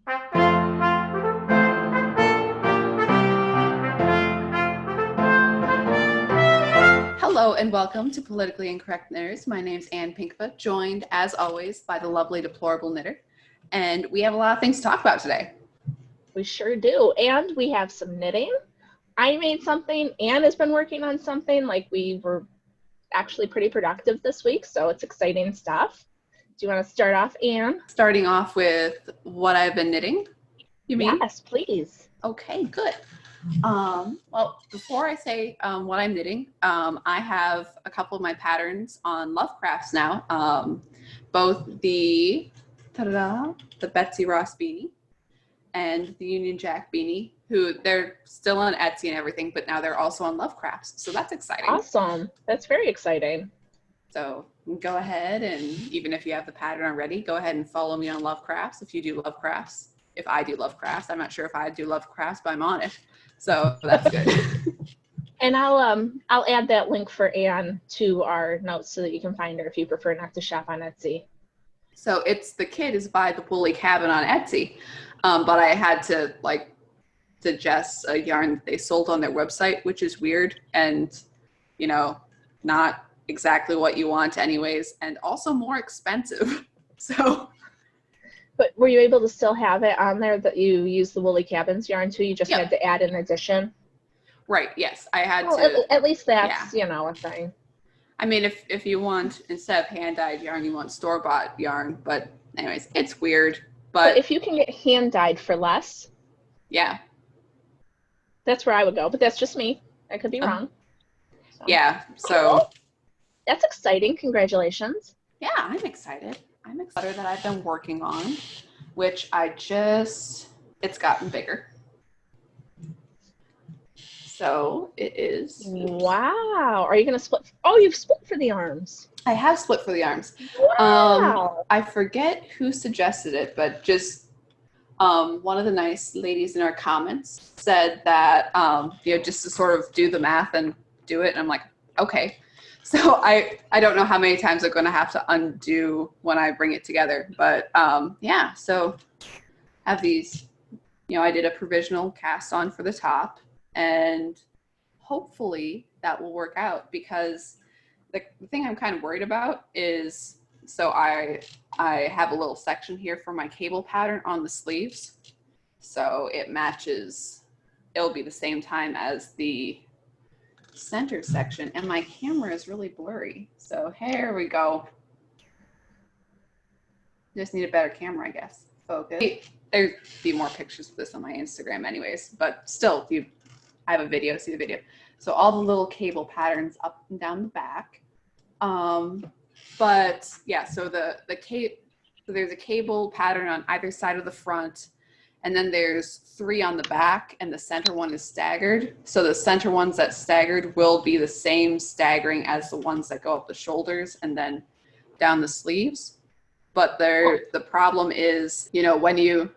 Hello and welcome to Politically Incorrect Knitters. My name's Pinkava, joined as always by the lovely Deplorable Knitter. And we have a lot of things to talk about today. We sure do. And we have some knitting. I made something. Anne has been working on something. Like, we were actually pretty productive this week, so it's exciting stuff. Do you want to start off, Anne? Starting off with what I've been knitting, you mean? Yes, please. Okay, good. Well, before I say what I'm knitting, I have a couple of my patterns on Love Crafts now. Both the Betsy Ross beanie and the Union Jack beanie, who they're still on Etsy and everything, but now they're also on Love Crafts. So that's exciting. Awesome. That's very exciting. So go ahead, and even if you have the pattern already, go ahead and follow me on Love Crafts if you do Love Crafts. If I do Love Crafts, I'm not sure if I do Love Crafts, but I'm on it. So that's good. And I'll add that link for Anne to our notes so that you can find her if you prefer not to shop on Etsy. So the kid is by the Woolly Cabin on Etsy, but I had to suggest a yarn that they sold on their website, which is weird and, not exactly what you want anyways, and also more expensive. So. But were you able to still have it on there that you use the Woolly Cabins yarn too? You just Yep. had to add an addition? Right, yes. I had to. At least that's, a thing. I mean, if you want, instead of hand-dyed yarn, you want store-bought yarn. But anyways, it's weird. But if you can get hand-dyed for less. Yeah. That's where I would go. But that's just me. I could be wrong. So. Yeah, so. Cool. That's exciting. Congratulations. Yeah, I'm excited. I'm excited that I've been working on, which it's gotten bigger. So it is. Wow. Are you going to split? Oh, you've split for the arms. I have split for the arms. Wow. I forget who suggested it, but just one of the nice ladies in our comments said that, just to sort of do the math and do it. And I'm like, okay. So I don't know how many times I'm going to have to undo when I bring it together. But yeah, so I have these, I did a provisional cast on for the top, and hopefully that will work out, because the thing I'm kind of worried about is, so I have a little section here for my cable pattern on the sleeves. So it matches, it'll be the same time as the center section, and my camera is really blurry. So here we go. Just need a better camera, I guess. Focus. There'd be more pictures of this on my Instagram anyways, but still, I have a video, see the video. So all the little cable patterns up and down the back. But yeah, so there's a cable pattern on either side of the front, and then there's 3 on the back, and the center one is staggered. So the center ones that staggered will be the same staggering as the ones that go up the shoulders and then down the sleeves. But the problem is, when you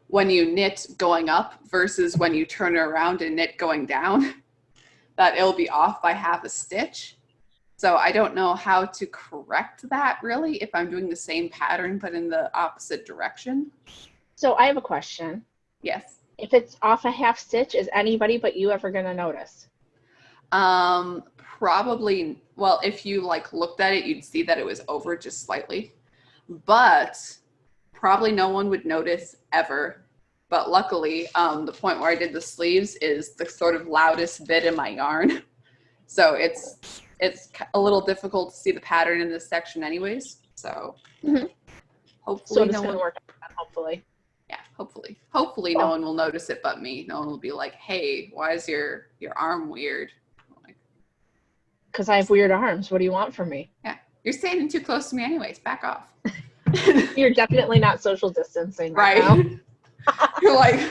knit going up versus when you turn it around and knit going down, that it'll be off by half a stitch. So I don't know how to correct that really if I'm doing the same pattern but in the opposite direction. So I have a question. Yes. If it's off a half stitch, is anybody but you ever going to notice? Probably. Well, if you looked at it, you'd see that it was over just slightly, but probably no one would notice ever. But luckily, the point where I did the sleeves is the sort of loudest bit in my yarn. So it's a little difficult to see the pattern in this section anyways. So hopefully no one work out, hopefully. Yeah, hopefully no one will notice it but me. No one will be like, hey, why is your arm weird? Because I have weird arms. What do you want from me? Yeah, you're standing too close to me anyways. Back off. You're definitely not social distancing right now. You're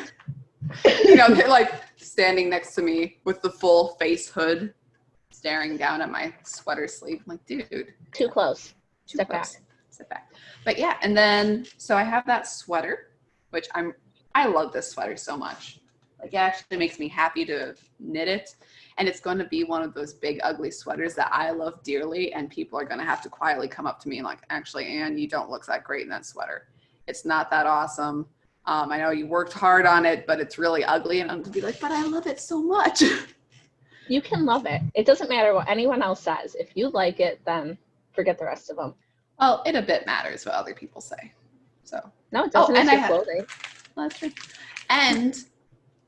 they're standing next to me with the full face hood, staring down at my sweater sleeve. I'm like, dude. Too close. Step back. But yeah, and then, so I have that sweater, which I love this sweater so much. It actually makes me happy to knit it. And it's going to be one of those big, ugly sweaters that I love dearly. And people are going to have to quietly come up to me and actually, Anne, you don't look that great in that sweater. It's not that awesome. I know you worked hard on it, but it's really ugly. And I'm going to be like, but I love it so much. You can love it. It doesn't matter what anyone else says. If you like it, then forget the rest of them. Well, it a bit matters what other people say. So No, it doesn't. It's your clothing. Well, that's true. And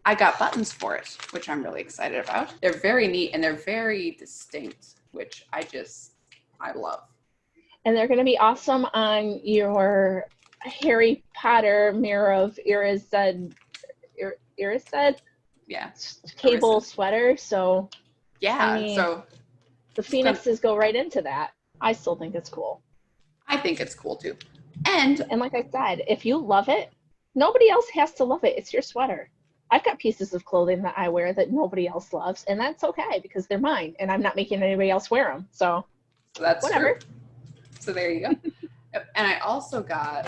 I got buttons for it, which I'm really excited about. They're very neat and they're very distinct, which I love. And they're going to be awesome on your Harry Potter Mirror of Irised Yeah. cable sweater. So yeah, I mean, so the phoenixes go right into that. I still think it's cool. I think it's cool too. And like I said, if you love it, nobody else has to love it. It's your sweater. I've got pieces of clothing that I wear that nobody else loves, and that's okay because they're mine, and I'm not making anybody else wear them. So that's whatever. True. So there you go. And I also got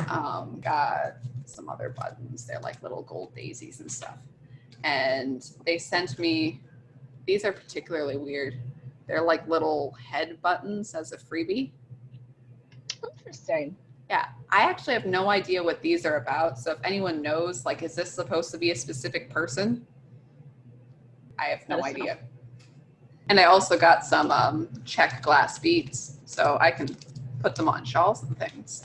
some other buttons. They're like little gold daisies and stuff. And they sent me, these are particularly weird. They're like little head buttons as a freebie. Interesting. Yeah, I actually have no idea what these are about. So if anyone knows, like, is this supposed to be a specific person? I have no idea. And I also got some check glass beads, so I can put them on shawls and things.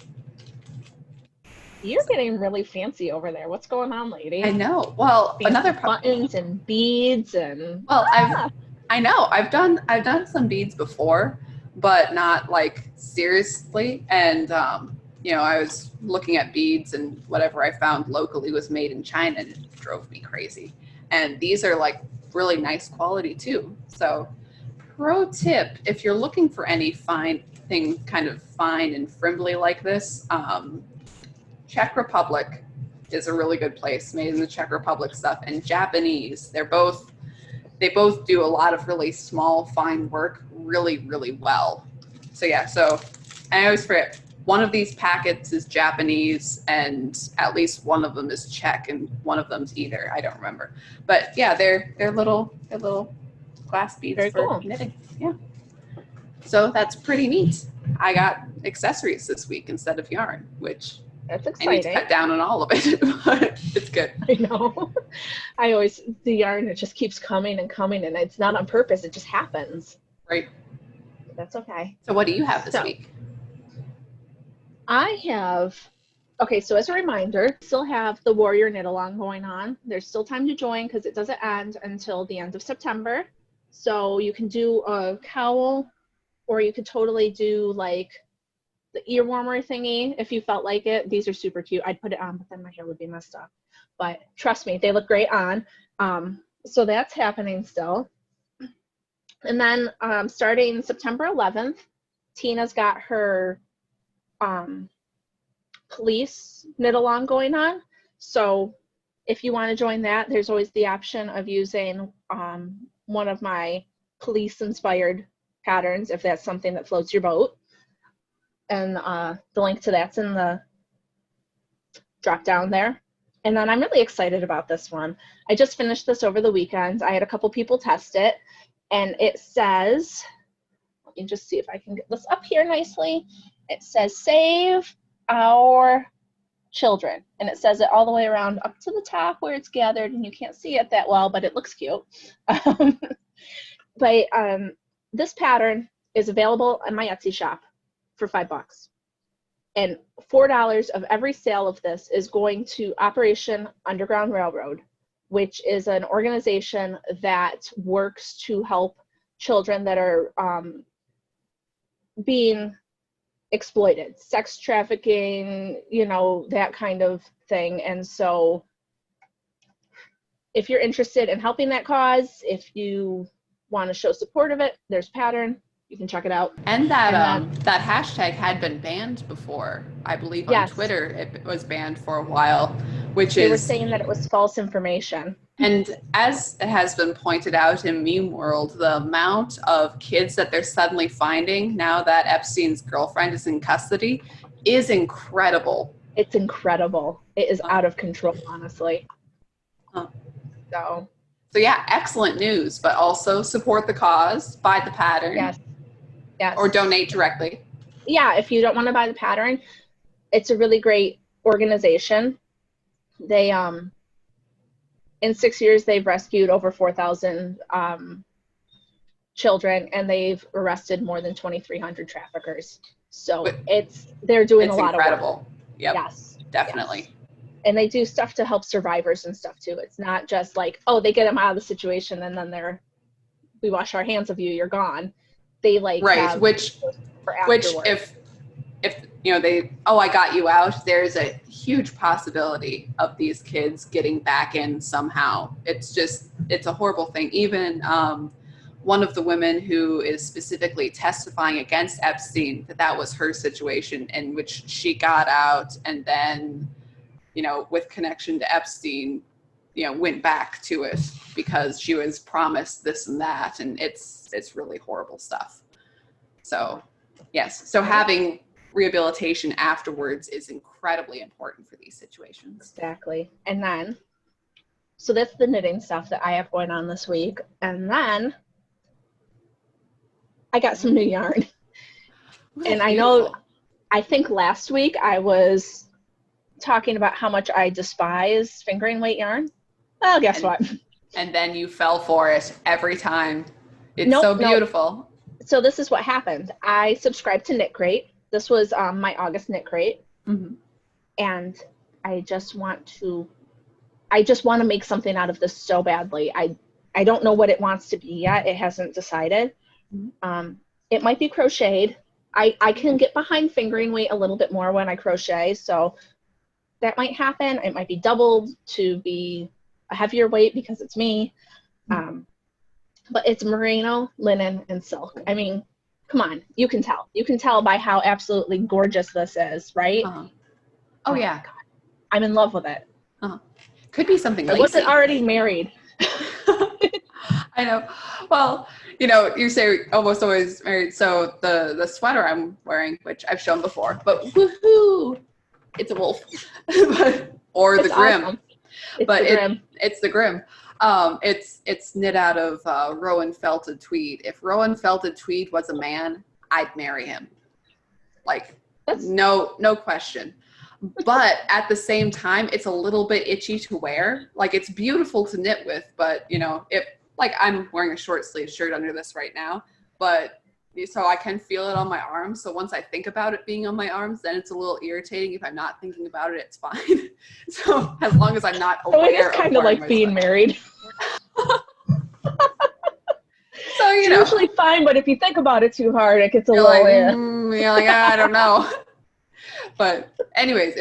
You're getting really fancy over there. What's going on, lady? I know. Well, fancy another buttons and beads and I know I've done some beads before, but not like seriously. And I was looking at beads and whatever I found locally was made in China, and it drove me crazy. And these are like really nice quality too. So pro tip, if you're looking for anything kind of fine and friendly like this, Czech Republic is a really good place, made in the Czech Republic stuff, and Japanese. They both do a lot of really small, fine work really, really well. So yeah, and I always forget, one of these packets is Japanese and at least one of them is Czech and one of them's either. I don't remember. But yeah, they're little glass beads Very for cool. knitting. Yeah. So that's pretty neat. I got accessories this week instead of yarn, which that's exciting. I need to cut down on all of it, but it's good. I know. The yarn, it just keeps coming and coming, and it's not on purpose. It just happens. Right. That's okay. So what do you have this week? I have, so as a reminder, still have the Warrior Knit Along going on. There's still time to join because it doesn't end until the end of September. So you can do a cowl, or you could totally do like the ear warmer thingy if you felt like it. These are super cute. I'd put it on, but then my hair would be messed up. But trust me, they look great on. So that's happening still. And then starting September 11th, Tina's got her police knit along going on. So if you want to join that, there's always the option of using one of my police inspired patterns if that's something that floats your boat. And the link to that's in the drop down there. And then I'm really excited about this one. I just finished this over the weekend. I had a couple people test it, and it says, let me just see if I can get this up here nicely. It says save our children, and it says it all the way around up to the top where it's gathered, and you can't see it that well, but it looks cute. But this pattern is available on my Etsy shop for $5, and $4 of every sale of this is going to Operation Underground Railroad, which is an organization that works to help children that are being exploited, sex trafficking, that kind of thing. And so if you're interested in helping that cause, if you want to show support of it, there's pattern. You can check it out. And that hashtag had been banned before. I believe on Twitter it was banned for a while, which they were saying that it was false information. And as it has been pointed out in meme world, the amount of kids that they're suddenly finding now that Epstein's girlfriend is in custody is incredible. It's incredible. It is out of control, honestly. So yeah, excellent news, but also support the cause, buy the pattern. Yes. Or donate directly. Yeah, if you don't want to buy the pattern, it's a really great organization. They in 6 years they've rescued over 4,000 children, and they've arrested more than 2,300 traffickers. So they're doing a lot of work. It's incredible. Yep. Yes, definitely. Yes. And they do stuff to help survivors and stuff too. It's not just like, oh, they get them out of the situation and then we wash our hands of you, you're gone. They like right, which if you know I got you out, there's a huge possibility of these kids getting back in somehow. It's a horrible thing. Even one of the women who is specifically testifying against Epstein, that was her situation in which she got out and then, you know, with connection to Epstein, you know, went back to it because she was promised this and that. And it's really horrible stuff. So yes. So having rehabilitation afterwards is incredibly important for these situations. Exactly. And then, so that's the knitting stuff that I have going on this week. And then I got some new yarn. And I know, I think last week I was talking about how much I despise fingering weight yarn. Well, guess what? And then you fell for it every time. It's so beautiful. So this is what happened. I subscribed to Knit Crate. This was my August Knit Crate. Mm-hmm. And I just want to make something out of this so badly. I don't know what it wants to be yet. It hasn't decided. Mm-hmm. It might be crocheted. I can get behind fingering weight a little bit more when I crochet, so that might happen. It might be doubled to be a heavier weight because it's me. But it's merino, linen, and silk. I mean, come on, you can tell. You can tell by how absolutely gorgeous this is, right? Uh-huh. Oh yeah. God. I'm in love with it. Uh-huh. Could be something lacy. I wasn't already married. I know. Well, you know, you say almost always married. So the sweater I'm wearing, which I've shown before, but woohoo, it's a wolf, or the grim. Awesome. It's the grim. It's knit out of Rowan felted tweed. If Rowan felted tweed was a man, I'd marry him. Like, no question. But at the same time, it's a little bit itchy to wear. Like, it's beautiful to knit with, but you know, like I'm wearing a short sleeve shirt under this right now, but so I can feel it on my arms. So once I think about it being on my arms, then it's a little irritating. If I'm not thinking about it, it's fine. So as long as I'm not aware of it is kind of like being married. So, you know, it's usually fine, but if you think about it too hard, it gets a little you're like, I don't know. But anyways,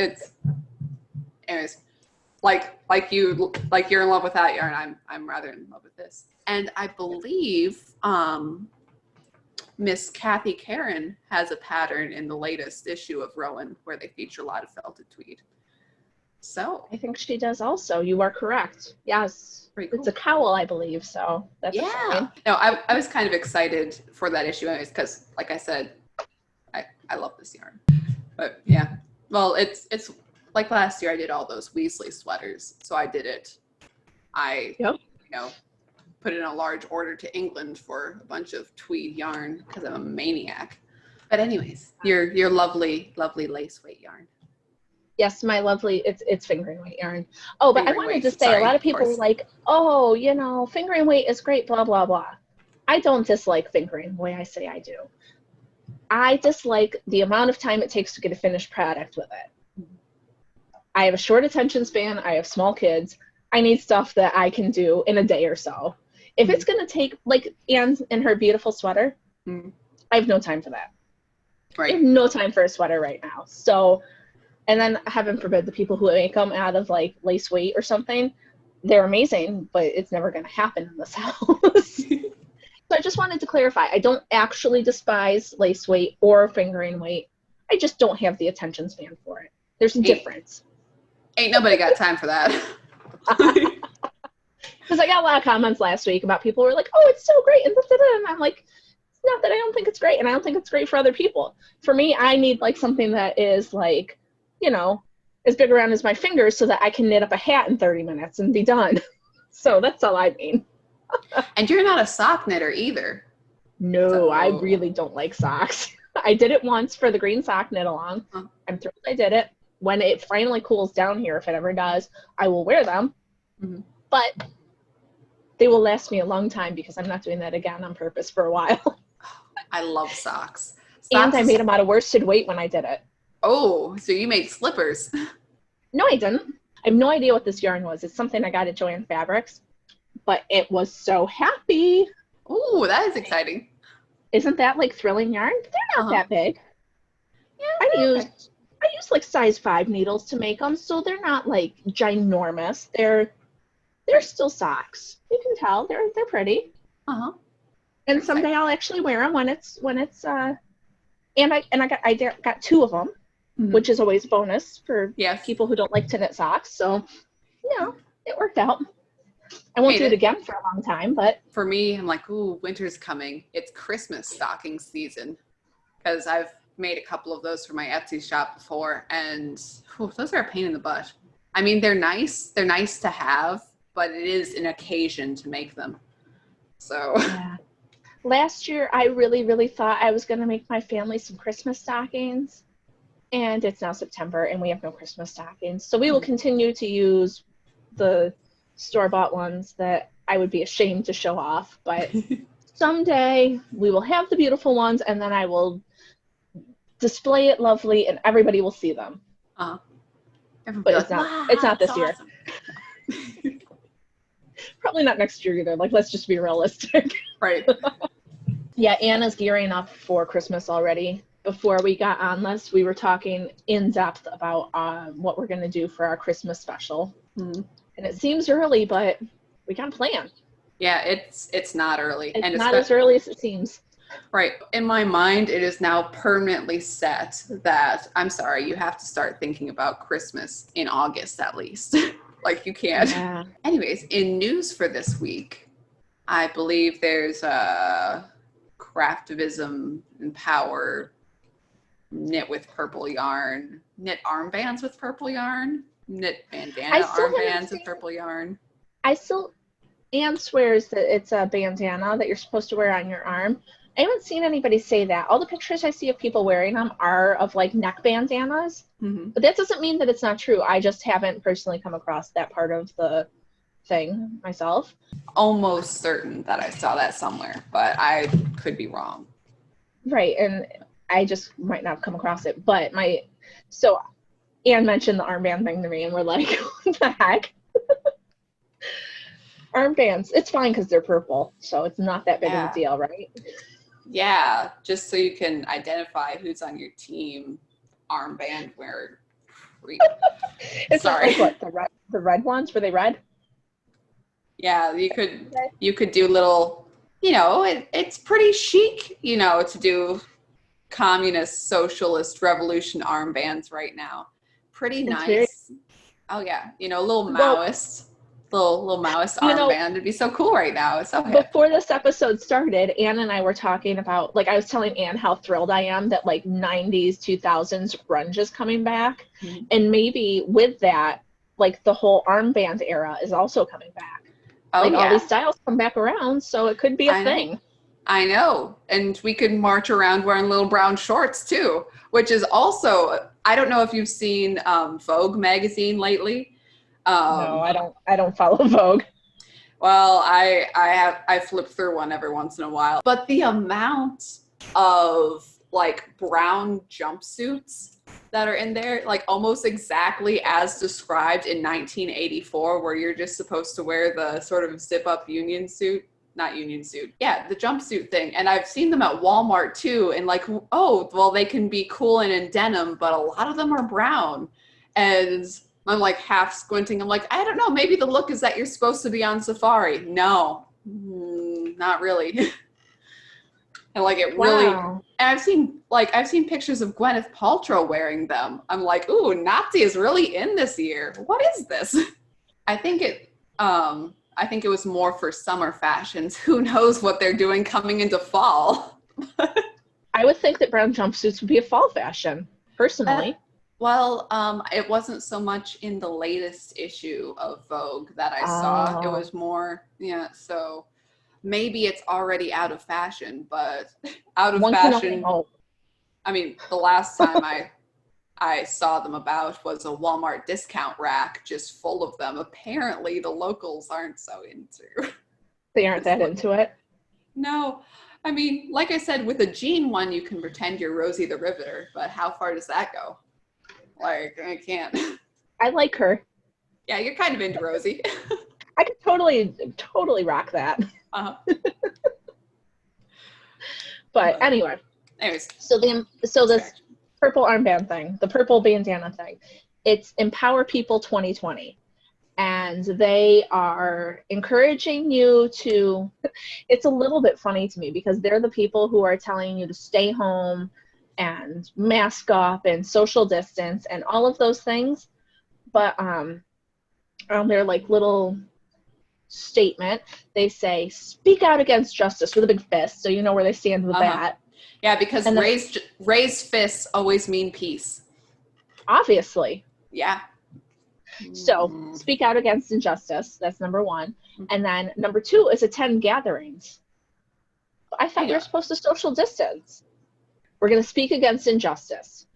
like you're in love with that yarn. I'm rather in love with this. And I believe Miss Kathy Karen has a pattern in the latest issue of Rowan where they feature a lot of felted tweed. So I think she does also. You are correct. Yes. Pretty cool. It's a cowl, I believe. So that's exciting. No, I was kind of excited for that issue anyways, because like I said, I love this yarn. But yeah. Well, it's like last year I did all those Weasley sweaters. So I did it. You know, put in a large order to England for a bunch of tweed yarn because I'm a maniac. But anyways, your lovely, lovely lace weight yarn. Yes, my lovely, it's fingering weight yarn. Oh, but I wanted to say, a lot of people were like, oh, you know, fingering weight is great, blah, blah, blah. I don't dislike fingering the way I say I do. I dislike the amount of time it takes to get a finished product with it. I have a short attention span. I have small kids. I need stuff that I can do in a day or so. If it's going to take, like Anne in her beautiful sweater, I have no time for that. Right. I have no time for a sweater right now. So, and then heaven forbid the people who make them out of like lace weight or something, they're amazing, but it's never going to happen in this house. So I just wanted to clarify, I don't actually despise lace weight or fingering weight. I just don't have the attention span for it. There's a difference. Ain't nobody got time for that. Because I got a lot of comments last week about people who were like, oh, it's so great, and I'm like, it's not that I don't think it's great, and I don't think it's great for other people. For me, I need like something that is like, you know, as big around as my fingers so that I can knit up a hat in 30 minutes and be done. So that's all I mean. And you're not a sock knitter either. No, so. I really don't like socks. I did it once for the green sock knit along. I'm thrilled I did it. when it finally cools down here, if it ever does, I will wear them. Mm-hmm. But they will last me a long time because I'm not doing that again on purpose for a while. I love socks. And I made them out of worsted weight when I did it. Oh, so you made slippers. No, I didn't. I have no idea what this yarn was. It's something I got at Joann Fabrics, but it was so happy. Oh, that is exciting. Isn't that like thrilling yarn? They're not that big. Yeah, I used like size 5 needles to make them, so they're not like ginormous. They're still socks. You can tell they're pretty. Uh-huh. And someday I'll actually wear them when it's and I got 2 of them, which is always a bonus for people who don't like to knit socks. So, it worked out. I won't do it again for a long time, but for me, I'm like, ooh, winter's coming. It's Christmas stocking season, because I've made a couple of those for my Etsy shop before, and those are a pain in the butt. I mean, they're nice. They're nice to have, but it is an occasion to make them. So yeah. Last year, I really, really thought I was going to make my family some Christmas stockings, and it's now September, and we have no Christmas stockings. So we will continue to use the store-bought ones that I would be ashamed to show off, but someday we will have the beautiful ones, and then I will display it lovely, and everybody will see them. But it's not this year. Awesome. Probably not next year either. Like, let's just be realistic. Right. Yeah, Anna's gearing up for Christmas already. Before we got on this, we were talking in depth about what we're going to do for our Christmas special. Mm-hmm. And it seems early, but we got a plan. Yeah, it's not early. It's not as early as it seems. Right. In my mind, it is now permanently set that, I'm sorry, you have to start thinking about Christmas in August at least. Like, you can't. Yeah. Anyways, in news for this week, I believe there's Craftivism, emPOWER, knit with purple yarn, knit armbands with purple yarn, knit bandana armbands with purple yarn. Anne swears that it's a bandana that you're supposed to wear on your arm. I haven't seen anybody say that. All the pictures I see of people wearing them are of like neck bandanas. Mm-hmm. But that doesn't mean that it's not true. I just haven't personally come across that part of the thing myself. Almost certain that I saw that somewhere, but I could be wrong. Right, and I just might not have come across it. But so Anne mentioned the armband thing to me, and we're like, what the heck? Armbands, it's fine because they're purple, so it's not that big of a deal, right? Yeah, just so you can identify who's on your team. Armband wearer. It's sorry. Like what the red ones? Were they red? Yeah, you could do little. It's pretty chic. To do communist, socialist, revolution armbands right now. Pretty nice. Oh yeah, little Maoist. Little Maoist armband. It'd be so cool right now. It's so hip. Before this episode started, Anne and I were talking about, like, I was telling Anne how thrilled I am that like 90s, 2000s grunge is coming back. Mm-hmm. And maybe with that, like the whole armband era is also coming back. All these styles come back around, so it could be a thing. I know. And we could march around wearing little brown shorts too, which is also, I don't know if you've seen Vogue magazine lately. No, I don't follow Vogue. Well, I flip through one every once in a while. But the amount of like brown jumpsuits that are in there, like almost exactly as described in 1984, where you're just supposed to wear the sort of zip up the jumpsuit thing. And I've seen them at Walmart too. And like, oh, well, they can be cool and in denim, but a lot of them are brown. And I'm like half squinting. I'm like, I don't know. Maybe the look is that you're supposed to be on safari. No, not really. And like it really, and I've seen pictures of Gwyneth Paltrow wearing them. I'm like, ooh, Nazi is really in this year. What is this? I think it was more for summer fashions. Who knows what they're doing coming into fall? I would think that brown jumpsuits would be a fall fashion, personally. Well, it wasn't so much in the latest issue of Vogue that I saw. It was more, so maybe it's already out of fashion, but out of fashion. I mean, the last time I saw them about was a Walmart discount rack just full of them. Apparently the locals aren't so into. They aren't that into it. No. I mean, like I said, with a jean one, you can pretend you're Rosie the Riveter, but how far does that go? Like, I can't. I like her. Yeah, you're kind of into Rosie. I could totally rock that. Uh-huh. But anyways, so this purple armband thing, the purple bandana thing, it's Empower People 2020. And they are encouraging you to, it's a little bit funny to me because they're the people who are telling you to stay home and mask up and social distance and all of those things. But on their like little statement, they say, speak out against justice with a big fist, so you know where they stand with that. Yeah, because raised fists always mean peace. Obviously. Yeah. So speak out against injustice. That's number one. And then number two is attend gatherings. I thought you were supposed to social distance. We're going to speak against injustice.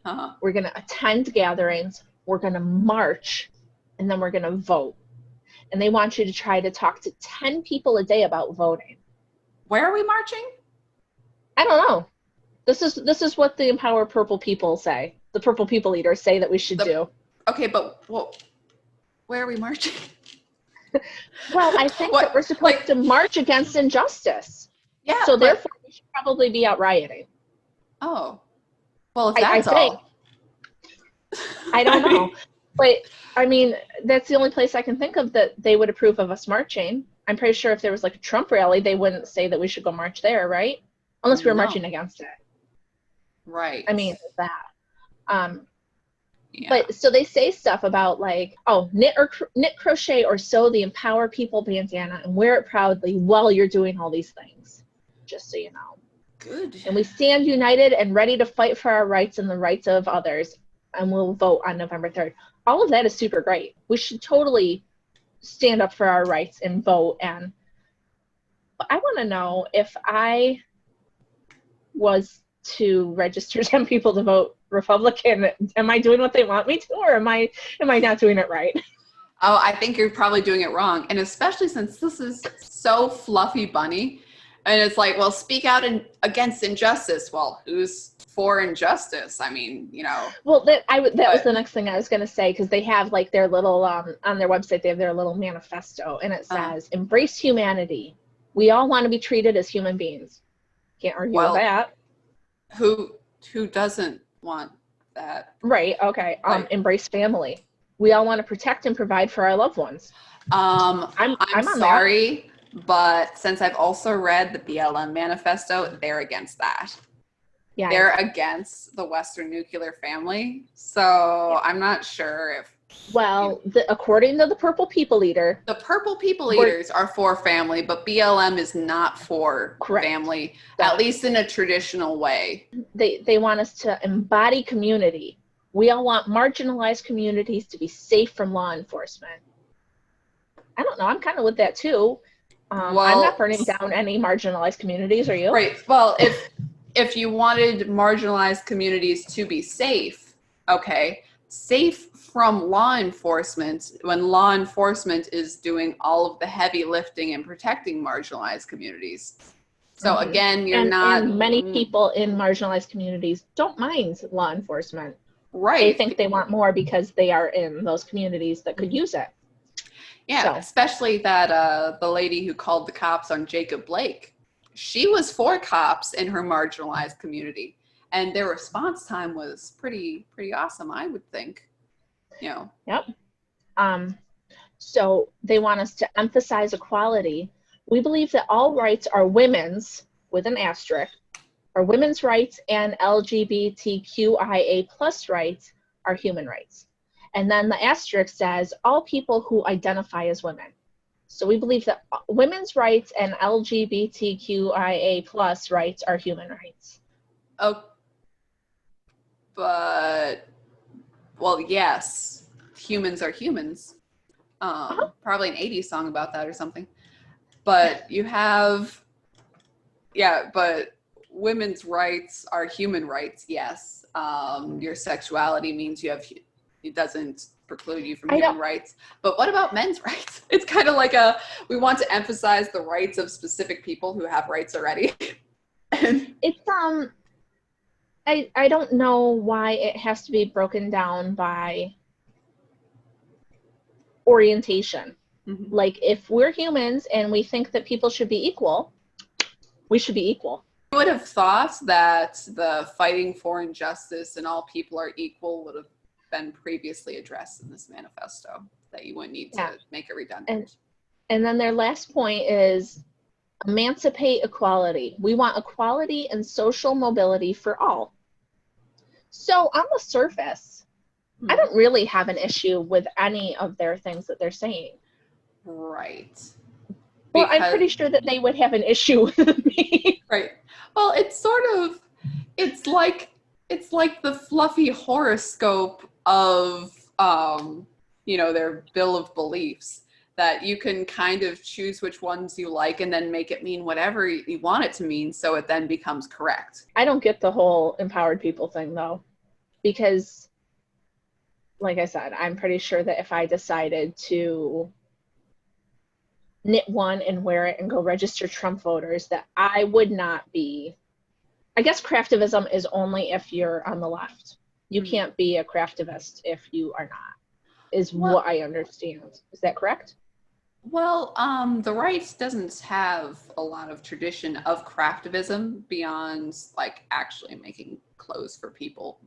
We're going to attend gatherings. We're going to march. And then we're going to vote. And they want you to try to talk to 10 people a day about voting. Where are we marching? I don't know. This is what the Empower Purple people say. The Purple People Eaters say that we should do. Okay, but where are we marching? Well, I think that we're supposed to march against injustice. Yeah. So therefore, we should probably be out rioting. Oh. Well, if that's all. I don't know. But, I mean, that's the only place I can think of that they would approve of us marching. I'm pretty sure if there was like a Trump rally, they wouldn't say that we should go march there, right? Unless we were marching against it. Right. I mean, that. But so they say stuff about like, knit, crochet, or sew the Empower People bandana and wear it proudly while you're doing all these things. Just so you know. Good. And we stand united and ready to fight for our rights and the rights of others. And we'll vote on November 3rd. All of that is super great. We should totally stand up for our rights and vote. And I want to know, if I was to register 10 people to vote Republican, am I doing what they want me to, or am I not doing it right? Oh, I think you're probably doing it wrong. And especially since this is so fluffy bunny, and it's like, well, speak out against injustice. Well, who's for injustice? I mean, you know. Well, that was the next thing I was going to say, because they have like their little, on their website, they have their little manifesto, and it says, embrace humanity. We all want to be treated as human beings. Can't argue with that. Who doesn't want that? Right. Okay. Embrace family. We all want to protect and provide for our loved ones. I'm sorry, but since I've also read the BLM manifesto, they're against that. Yeah. They're against the Western nuclear family. So I'm not sure if. Well, according to the Purple People Eater. The Purple People Eaters are for family, but BLM is not for family, at least in a traditional way. They want us to embody community. We all want marginalized communities to be safe from law enforcement. I don't know. I'm kind of with that too. I'm not burning down any marginalized communities. Are you? Right. Well, if you wanted marginalized communities to be safe, okay, safe from law enforcement, when law enforcement is doing all of the heavy lifting and protecting marginalized communities. So again, and many people in marginalized communities don't mind law enforcement. Right. They think they want more because they are in those communities that could use it. Yeah, especially that the lady who called the cops on Jacob Blake. She was for cops in her marginalized community, and their response time was pretty awesome, I would think. You know. Yep. So they want us to emphasize equality. We believe that all rights are women's, with an asterisk, or women's rights, and LGBTQIA+ rights are human rights. And then the asterisk says all people who identify as women. So we believe that women's rights and LGBTQIA+ rights are human rights. Oh, but, well, yes, humans are humans. Probably an 80s song about that or something. But you have, but women's rights are human rights, yes. Your sexuality means it doesn't preclude you from human rights. But what about men's rights? It's kind of like we want to emphasize the rights of specific people who have rights already. It's I don't know why it has to be broken down by orientation. Mm-hmm. Like, if we're humans and we think that people should be equal, we should be equal. You would have thought that the fighting for injustice and all people are equal would have been previously addressed in this manifesto, that you wouldn't need to make it redundant. And then their last point is emancipate equality. We want equality and social mobility for all. So on the surface, I don't really have an issue with any of their things that they're saying. Right. Well, I'm pretty sure that they would have an issue with me. Right. Well, it's like the fluffy horoscope of, their bill of beliefs, that you can kind of choose which ones you like and then make it mean whatever you want it to mean, so it then becomes correct. I don't get the whole empowered people thing, though, because, like I said, I'm pretty sure that if I decided to knit one and wear it and go register Trump voters, that I would not be. I guess craftivism is only if you're on the left. You can't be a craftivist if you are not, what I understand. Is that correct? Well, the right doesn't have a lot of tradition of craftivism beyond like actually making clothes for people.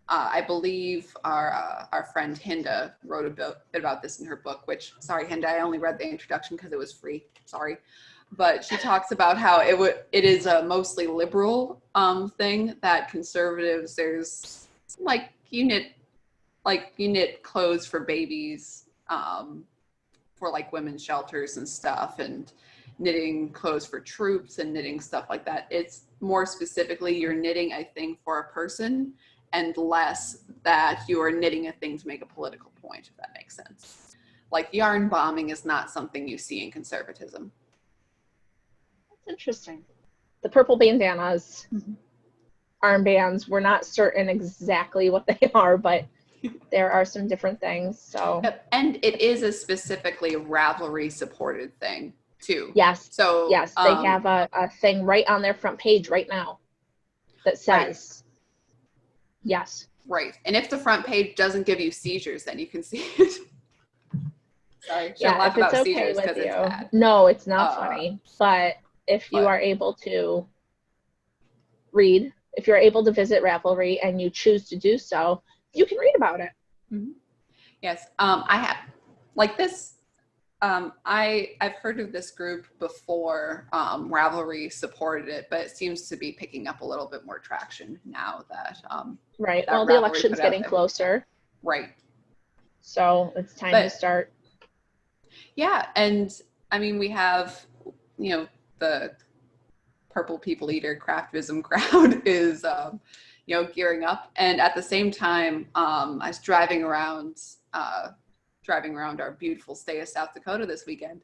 I believe our friend Hinda wrote a bit about this in her book, which, sorry, Hinda, I only read the introduction because it was free. Sorry. But she talks about how it is a mostly liberal thing, that conservatives, there's like you knit clothes for babies, for like women's shelters and stuff, and knitting clothes for troops and knitting stuff like that. It's more specifically you're knitting a thing for a person, and less that you are knitting a thing to make a political point, if that makes sense. Like yarn bombing is not something you see in conservatism. That's interesting. The purple bandanas, armbands, we're not certain exactly what they are, but there are some different things. So, and it is a specifically Ravelry supported thing too. Yes. So yes, they have a thing right on their front page right now that says, yes. Right. And if the front page doesn't give you seizures, then you can see it. Sorry. Yeah, if it's okay with you. It's bad. No, it's not funny. But if you are able to read, if you're able to visit Ravelry and you choose to do so, you can read about it. Mm-hmm. Yes. I have, like this, I've heard of this group before. Ravelry supported it, but it seems to be picking up a little bit more traction now that right. Well, the election's getting closer. Right. So it's time to start. Yeah, and I mean we have, the Purple People Eater Craftivism crowd is gearing up, and at the same time I was driving around our beautiful state of South Dakota this weekend,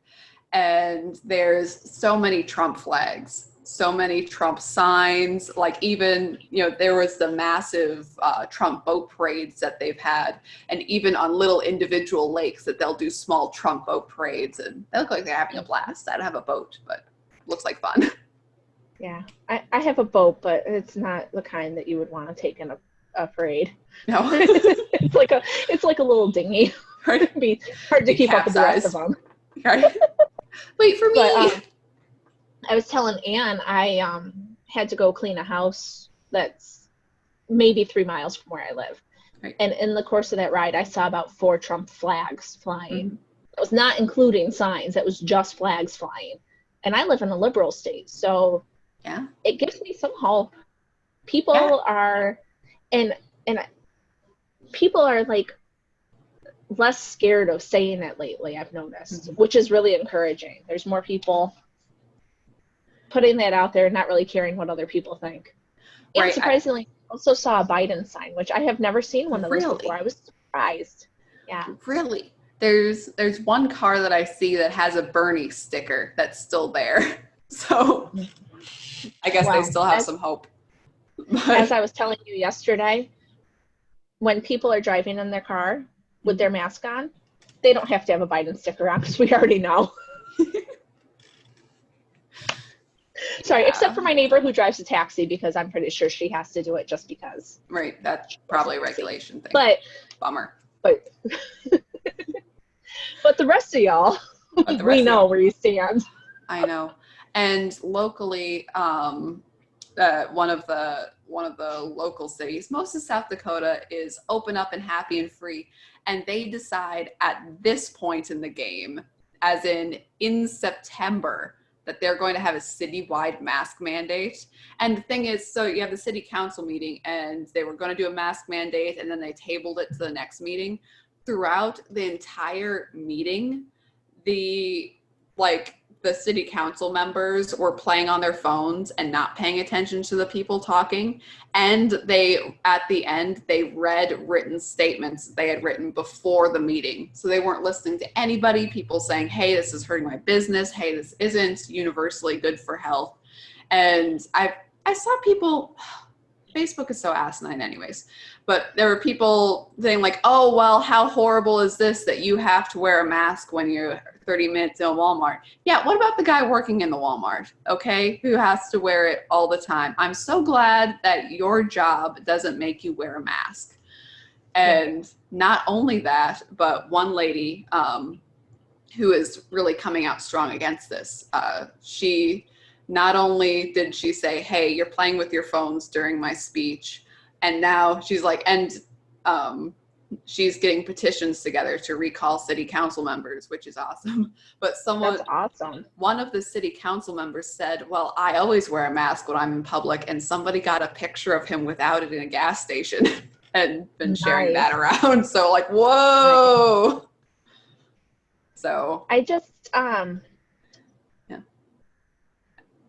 and there's so many Trump flags, so many Trump signs, like even, there was the massive Trump boat parades that they've had, and even on little individual lakes that they'll do small Trump boat parades, and they look like they're having a blast. I don't have a boat, but looks like fun. Yeah, I have a boat, but it's not the kind that you would want to take in a parade. No. it's like a little dinghy. Right. It'd be hard to keep up with the rest of them. Right. Wait for me. But, I was telling Anne I had to go clean a house that's maybe 3 miles from where I live. Right. And in the course of that ride, I saw about 4 Trump flags flying. Mm-hmm. It was not including signs. It was just flags flying. And I live in a liberal state, so yeah, it gives me some hope. People are, and people are like less scared of saying it lately, I've noticed, which is really encouraging. There's more people putting that out there and not really caring what other people think. And right. Surprisingly, I also saw a Biden sign, which I have never seen one of those before. I was surprised. Yeah. Really? There's one car that I see that has a Bernie sticker that's still there. So I guess they Well, still have some hope. as I was telling you yesterday, when people are driving in their car with their mask on, they don't have to have a Biden sticker on because we already know. Sorry, except for my neighbor who drives a taxi, because I'm pretty sure she has to do it just because. Right, that's probably a regulation thing. But bummer. But the rest of y'all, we know where you stand. I know. And locally, one of the local cities, most of South Dakota, is open up and happy and free. And they decide at this point in the game, as in September, that they're going to have a citywide mask mandate. And the thing is, so you have the city council meeting, and they were going to do a mask mandate, and then they tabled it to the next meeting. Throughout the entire meeting, the city council members were playing on their phones and not paying attention to the people talking. And at the end, they read written statements they had written before the meeting. So they weren't listening to anybody, people saying, hey, this is hurting my business. Hey, this isn't universally good for health. And I saw people, Facebook is so asinine anyways, but there were people saying like, oh, well, how horrible is this that you have to wear a mask when you're 30 minutes in a Walmart? Yeah, what about the guy working in the Walmart, okay, who has to wear it all the time? I'm so glad that your job doesn't make you wear a mask. And not only that, but one lady who is really coming out strong against this, she not only did she say, hey, you're playing with your phones during my speech, and now she's like, she's getting petitions together to recall city council members, which is awesome. But That's awesome. One of the city council members said, well, I always wear a mask when I'm in public, and somebody got a picture of him without it in a gas station and been sharing that around. So like, whoa. Nice. So I just,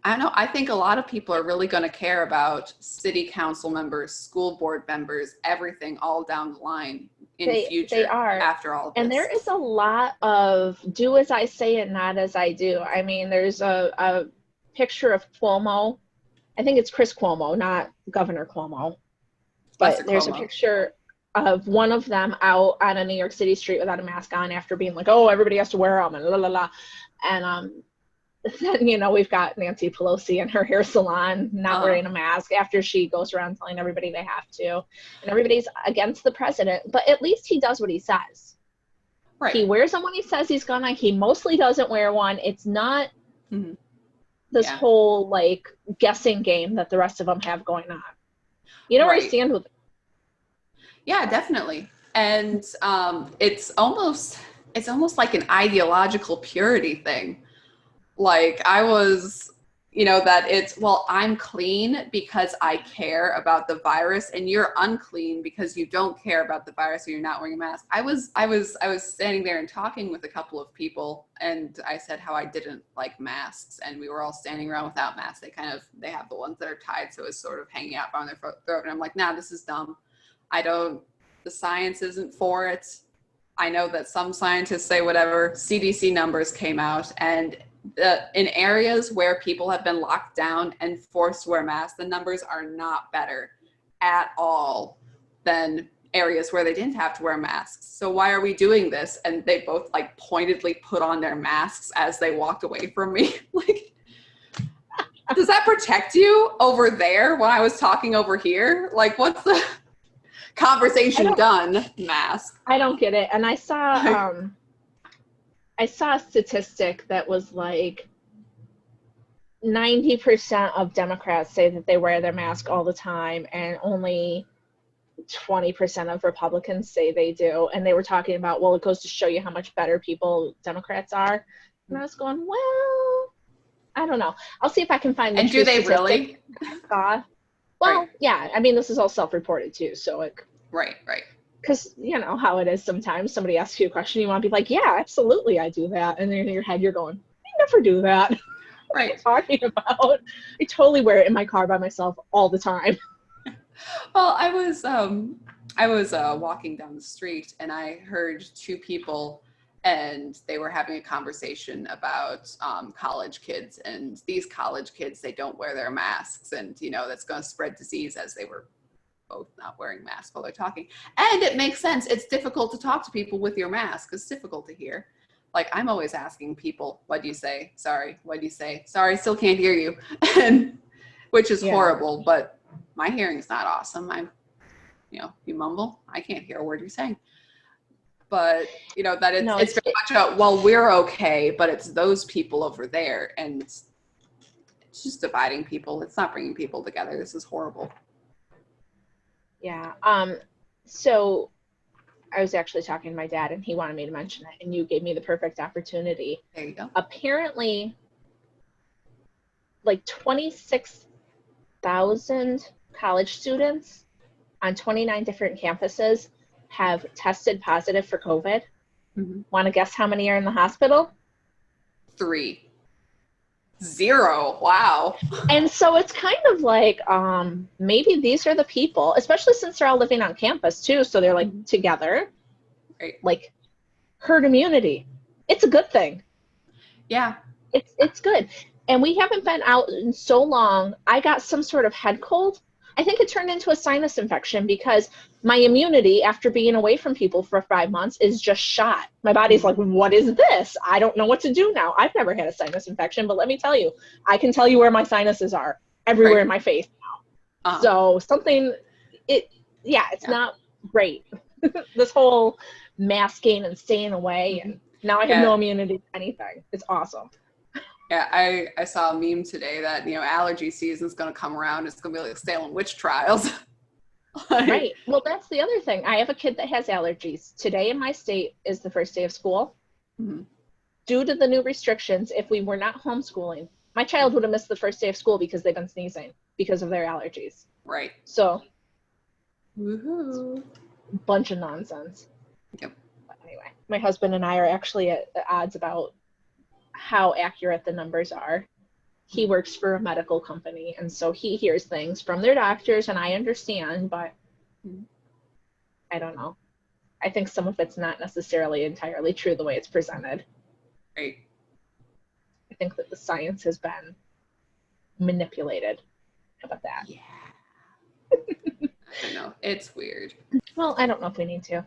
I don't know. I think a lot of people are really going to care about city council members, school board members, everything all down the line in future. They are. After all of this. And there is a lot of do as I say and not as I do. I mean, there's a picture of Cuomo. I think it's Chris Cuomo, not Governor Cuomo. But there's a picture of one of them out on a New York City street without a mask on after being like, oh, everybody has to wear them and la la la. And then, you know, we've got Nancy Pelosi in her hair salon not wearing a mask after she goes around telling everybody they have to. And everybody's against the president, but at least he does what he says. Right. He wears them when he says he's gonna. He mostly doesn't wear one. It's not this whole, like, guessing game that the rest of them have going on. You know where I stand with it. Yeah, definitely. And it's almost like an ideological purity thing. Like I was, you know, that it's, well, I'm clean because I care about the virus, and you're unclean because you don't care about the virus or you're not wearing a mask. I was standing there and talking with a couple of people, and I said how I didn't like masks, and we were all standing around without masks. They have the ones that are tied, so it's sort of hanging out on their throat. And I'm like, nah, this is dumb. The science isn't for it. I know that some scientists say whatever. CDC numbers came out, and in areas where people have been locked down and forced to wear masks, the numbers are not better at all than areas where they didn't have to wear masks. So why are we doing this? And they both like pointedly put on their masks as they walked away from me. Like, does that protect you over there when I was talking over here? Like, what's the conversation done? Mask. I don't get it. And I saw a statistic that was like 90% of Democrats say that they wear their mask all the time, and only 20% of Republicans say they do. And they were talking about, well, it goes to show you how much better people Democrats are. And I was going, well, I don't know. I'll see if I can find the do they really? Well, yeah. I mean, this is all self-reported too, so like. Right. Because you know how it is sometimes. Somebody asks you a question, you want to be like, yeah, absolutely, I do that. And then in your head, you're going, I never do that. What are you talking about? I totally wear it in my car by myself all the time. Well, I was walking down the street, and I heard two people and they were having a conversation about college kids, and these college kids, they don't wear their masks, and that's going to spread disease, as they were both not wearing masks while they're talking. And it makes sense. It's difficult to talk to people with your mask. It's difficult to hear. Like, I'm always asking people, what do you say? Sorry, what do you say? Sorry, still can't hear you. And which is horrible, but my hearing's not awesome. You mumble, I can't hear a word you're saying. But that it's very much about, well, we're okay, but it's those people over there, and it's just dividing people. It's not bringing people together. This is horrible. Yeah. So I was actually talking to my dad, and he wanted me to mention it, and you gave me the perfect opportunity. There you go. Apparently, like 26,000 college students on 29 different campuses have tested positive for COVID. Mm-hmm. Want to guess how many are in the hospital? 3. 0. Wow. And so it's kind of like, maybe these are the people, especially since they're all living on campus too. So they're like together, right? Like herd immunity. It's a good thing. Yeah. It's good. And we haven't been out in so long. I got some sort of head cold. I think it turned into a sinus infection because my immunity after being away from people for 5 months is just shot. My body's like, what is this? I don't know what to do now. I've never had a sinus infection, but let me tell you, I can tell you where my sinuses are everywhere in my face now. So it's not great. This whole masking and staying away, and now I have no immunity to anything. It's awesome. Yeah, I saw a meme today that, allergy season is going to come around. It's going to be like Salem witch trials. Right. Well, that's the other thing. I have a kid that has allergies. Today in my state is the first day of school. Mm-hmm. Due to the new restrictions, if we were not homeschooling, my child would have missed the first day of school because they've been sneezing because of their allergies. Right. So, woohoo. Bunch of nonsense. Yep. But anyway, my husband and I are actually at odds about how accurate the numbers are. He works for a medical company, and so he hears things from their doctors, and I understand, but I don't know. I think some of it's not necessarily entirely true the way it's presented. Right. I think that the science has been manipulated. How about that? Yeah. I know. It's weird. Well, I don't know if we need to,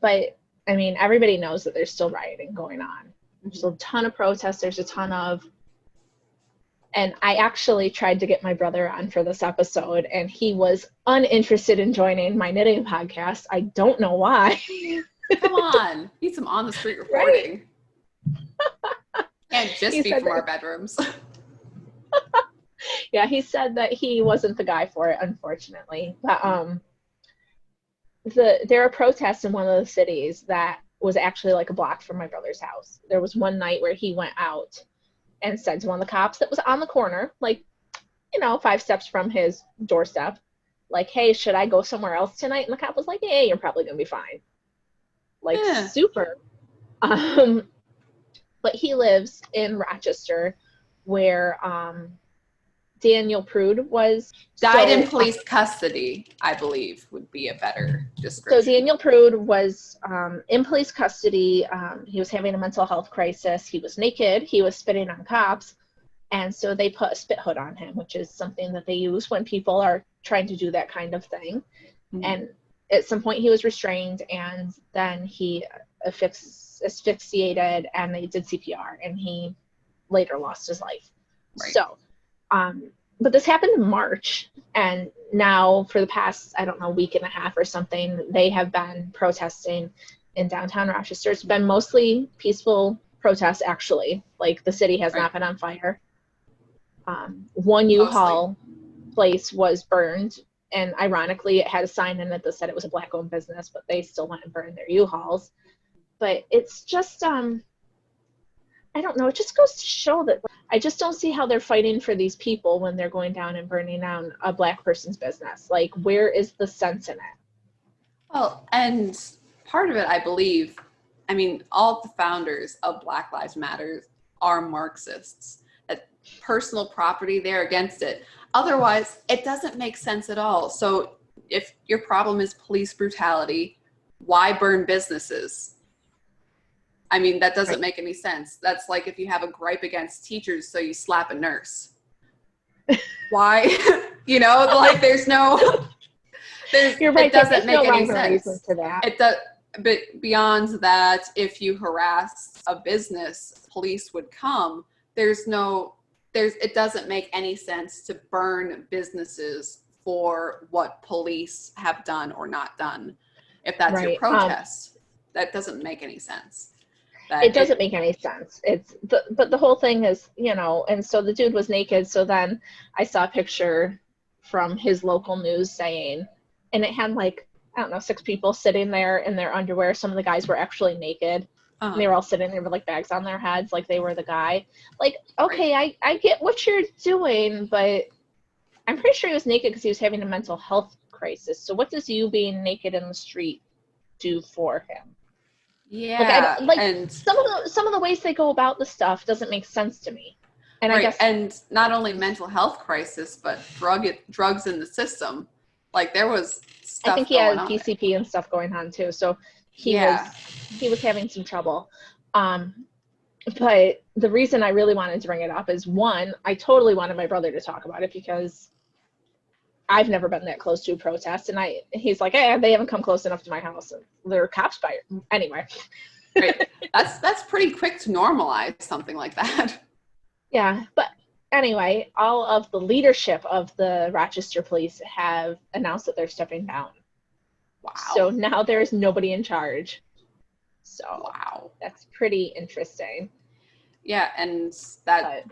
but I mean, everybody knows that there's still rioting going on. There's a ton of protests. There's a ton of, and I actually tried to get my brother on for this episode, and he was uninterested in joining my knitting podcast. I don't know why. Come on, need some on the street reporting. Right? Can't just be from our bedrooms. Yeah, he said that he wasn't the guy for it, unfortunately. But there are protests in one of the cities that was actually like a block from my brother's house. There was one night where he went out and said to one of the cops that was on the corner, like, 5 steps from his doorstep, like, hey, should I go somewhere else tonight? And the cop was like, hey, you're probably gonna be fine. Like, super. But he lives in Rochester, where Daniel Prude was died in police custody, I believe would be a better description. So Daniel Prude was in police custody. He was having a mental health crisis. He was naked. He was spitting on cops. And so they put a spit hood on him, which is something that they use when people are trying to do that kind of thing. Mm-hmm. And at some point he was restrained, and then he asphyxiated, and they did CPR, and he later lost his life. Right. So, but this happened in March, and now for the past, I don't know, week and a half or something, they have been protesting in downtown Rochester. It's been mostly peaceful protests, actually. Like, the city has not been on fire. One U-Haul place was burned, and ironically, it had a sign in it that said it was a Black-owned business, but they still went and burned their U-Hauls. But it's just, I don't know, it just goes to show that I just don't see how they're fighting for these people when they're going down and burning down a Black person's business. Like, where is the sense in it? Well, and part of it, I believe, I mean, all of the founders of Black Lives Matter are Marxists. That personal property, they're against it. Otherwise, it doesn't make sense at all. So if your problem is police brutality, why burn businesses? I mean, that doesn't Right. make any sense. That's like if you have a gripe against teachers, so you slap a nurse. Why? You know, like there's You're right. it doesn't There's no make any rhyme or reason sense. to that. It does, but beyond that, if you harass a business, police would come. It doesn't make any sense to burn businesses for what police have done or not done. If that's your Right. protest, that doesn't make any sense. It doesn't make any sense. But the whole thing is, and so the dude was naked. So then I saw a picture from his local news saying, and it had like, I don't know, 6 people sitting there in their underwear. Some of the guys were actually naked. And they were all sitting there with like bags on their heads, like they were the guy. Like, okay, Right. I get what you're doing, but I'm pretty sure he was naked because he was having a mental health crisis. So what does you being naked in the street do for him? Yeah, and some of the ways they go about the stuff doesn't make sense to me. And right, I guess, and not only mental health crisis, but drugs in the system. Like there was stuff I think he going had on PCP and stuff going on too. So he was having some trouble. But the reason I really wanted to bring it up is, one, I totally wanted my brother to talk about it because I've never been that close to a protest, and he's like, hey, they haven't come close enough to my house. And there are cops by it. Anyway. Right. That's pretty quick to normalize something like that. Yeah, but anyway, all of the leadership of the Rochester police have announced that they're stepping down. Wow. So now there's nobody in charge. So wow, that's pretty interesting. Yeah, and that,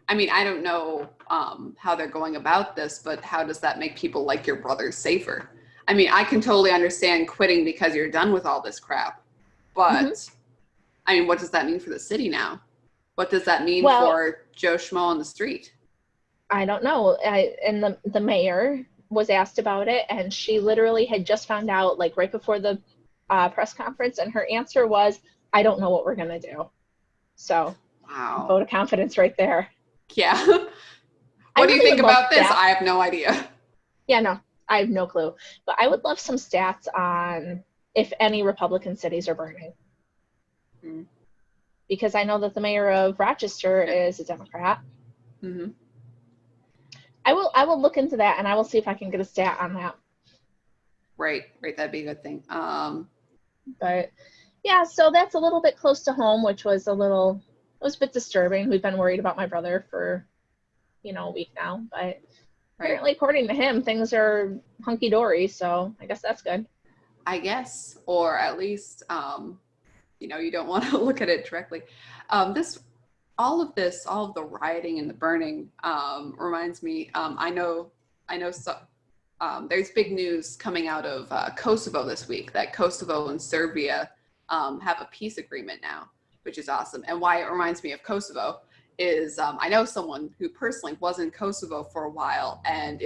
I mean, I don't know how they're going about this, but how does that make people like your brother safer? I mean, I can totally understand quitting because you're done with all this crap, but I mean, what does that mean for the city now? What does that mean for Joe Schmo on the street? I don't know. And the mayor was asked about it, and she literally had just found out like right before the press conference, and her answer was, I don't know what we're going to do. So wow, vote of confidence right there. Yeah. What do you think about this? I have no idea. Yeah, no, I have no clue. But I would love some stats on if any Republican cities are burning. Because I know that the mayor of Rochester is a Democrat. Mm-hmm. I will look into that, and I will see if I can get a stat on that. Right, that'd be a good thing. But yeah, so that's a little bit close to home, which was a bit disturbing. We've been worried about my brother for, a week now, but apparently, according to him, things are hunky-dory, so I guess that's good. I guess, or at least, you don't want to look at it directly. All of the rioting and the burning reminds me, I know so, there's big news coming out of Kosovo this week that Kosovo and Serbia have a peace agreement now, which is awesome. And why it reminds me of Kosovo is I know someone who personally was in Kosovo for a while, and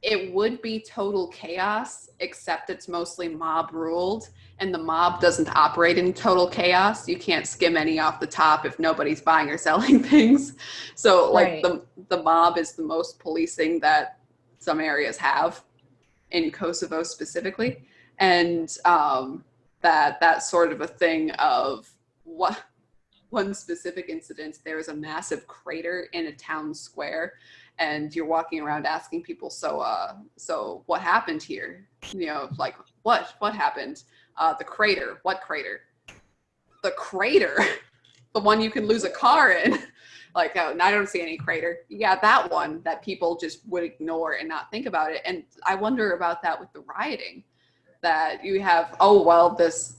it would be total chaos, except it's mostly mob ruled, and the mob doesn't operate in total chaos. You can't skim any off the top if nobody's buying or selling things. So like the mob is the most policing that some areas have in Kosovo specifically. And that sort of a thing of one specific incident, there was a massive crater in a town square, and you're walking around asking people, so what happened here? Like what happened? The crater. What crater? The crater. The one you can lose a car in. Like, oh, I don't see any crater. Yeah, that one that people just would ignore and not think about it. And I wonder about that with the rioting, that you have, oh, well, this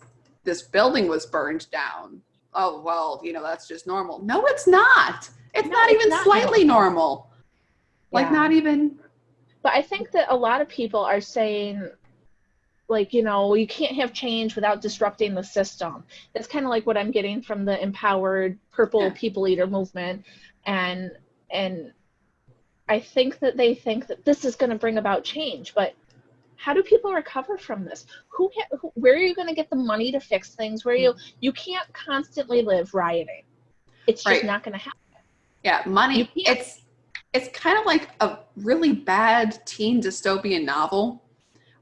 building was burned down. Oh, well, that's just normal. No, it's not. It's not even slightly normal. Like, not even. But I think that a lot of people are saying, like, you can't have change without disrupting the system. That's kind of like what I'm getting from the empowered purple people eater movement. And I think that they think that this is going to bring about change. But how do people recover from this? Where are you going to get the money to fix things? You can't constantly live rioting. It's just not going to happen. Yeah, money. It's kind of like a really bad teen dystopian novel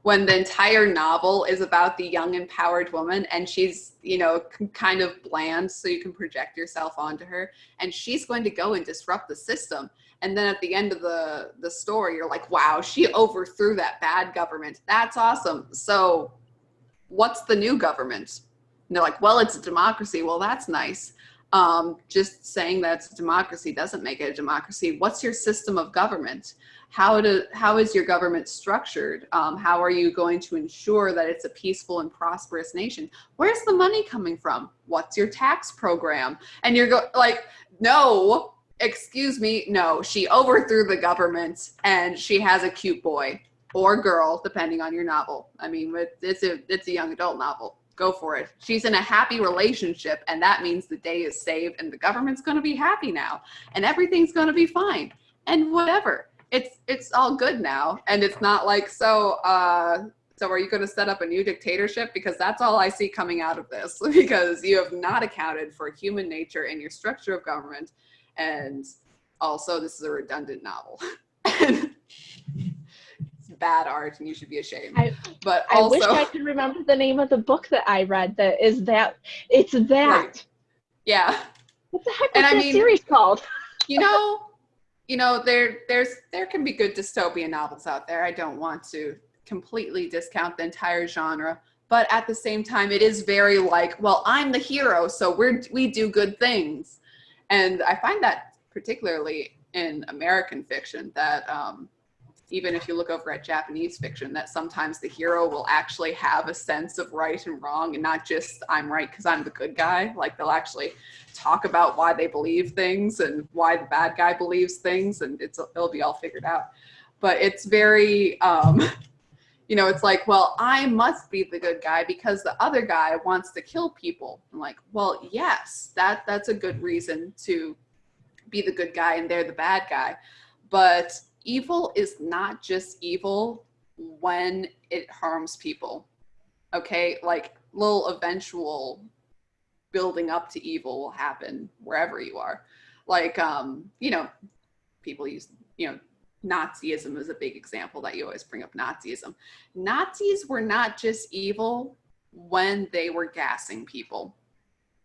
when the entire novel is about the young empowered woman, and she's, you know, kind of bland, so you can project yourself onto her, and she's going to go and disrupt the system. And then at the end of the story, you're like, wow, she overthrew that bad government. That's awesome. So what's the new government? And they're like, well, it's a democracy. Well, that's nice. Just saying that it's a democracy doesn't make it a democracy. What's your system of government? How is your government structured? How are you going to ensure that it's a peaceful and prosperous nation? Where's the money coming from? What's your tax program? And you're like, no, excuse me, no, she overthrew the government and she has a cute boy or girl, depending on your novel. I mean, it's a young adult novel. Go for it. She's in a happy relationship, and that means the day is saved and the government's going to be happy now and everything's going to be fine and whatever. It's all good now. And it's not like, so are you going to set up a new dictatorship? Because that's all I see coming out of this, because you have not accounted for human nature and your structure of government. And also, this is a redundant novel. It's bad art, and you should be ashamed. But also, I wish I could remember the name of the book that I read. It's that. Right. Yeah. What the heck is that series called? You know, there can be good dystopian novels out there. I don't want to completely discount the entire genre, but at the same time, it is very like, well, I'm the hero, so we do good things. And I find that particularly in American fiction, that even if you look over at Japanese fiction, that sometimes the hero will actually have a sense of right and wrong, and not just I'm right because I'm the good guy. Like, they'll actually talk about why they believe things and why the bad guy believes things, and it'll be all figured out. But it's very, you know, it's like, well, I must be the good guy because the other guy wants to kill people. I'm like, well, yes, that's a good reason to be the good guy and they're the bad guy. But evil is not just evil when it harms people. Okay? Like, little eventual building up to evil will happen wherever you are. Like, you know, people use, you know, Nazism is a big example that you always bring up. Nazism. Nazis were not just evil when they were gassing people.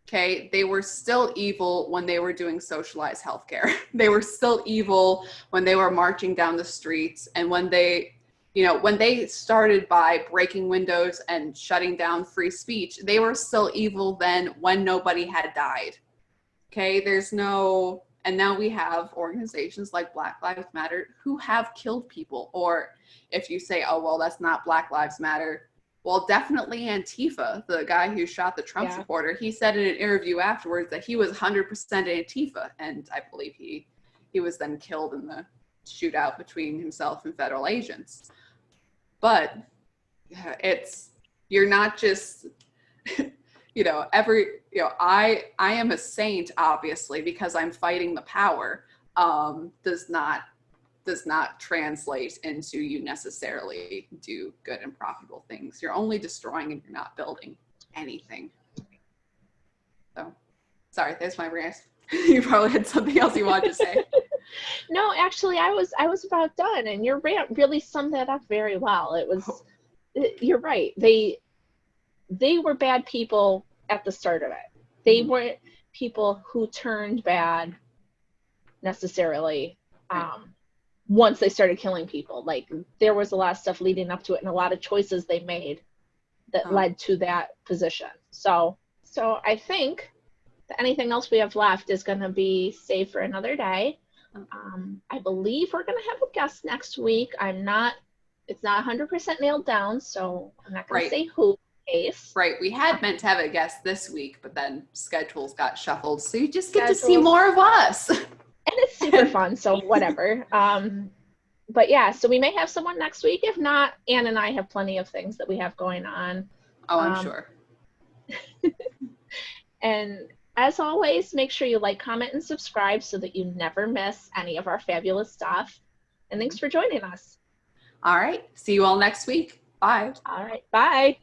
Okay, they were still evil when they were doing socialized healthcare. They were still evil when they were marching down the streets, and when they, you know, when they started by breaking windows and shutting down free speech, they were still evil then when nobody had died. Okay, and now we have organizations like Black Lives Matter who have killed people. Or if you say, oh, well, that's not Black Lives Matter. Well, definitely Antifa, the guy who shot the Trump supporter, he said in an interview afterwards that he was 100% Antifa. And I believe he was then killed in the shootout between himself and federal agents. But you're not just, you know, I am a saint, obviously, because I'm fighting the power, does not translate into you necessarily do good and profitable things. You're only destroying and you're not building anything. So, sorry, there's my rant. You probably had something else you wanted to say. No, actually, I was about done, and your rant really summed that up very well. It was, you're right. They were bad people at the start of it. They weren't people who turned bad necessarily. Once they started killing people. Like, there was a lot of stuff leading up to it and a lot of choices they made that led to that position. So I think that anything else we have left is going to be saved for another day. I believe we're going to have a guest next week. It's not 100% nailed down, so I'm not going to say who. Case. Right. We had meant to have a guest this week, but then schedules got shuffled. So you just get to see more of us. And it's super fun, so whatever. But yeah, so we may have someone next week. If not, Anne and I have plenty of things that we have going on. Oh, I'm sure. And as always, make sure you like, comment, and subscribe so that you never miss any of our fabulous stuff. And thanks for joining us. All right. See you all next week. Bye. All right. Bye.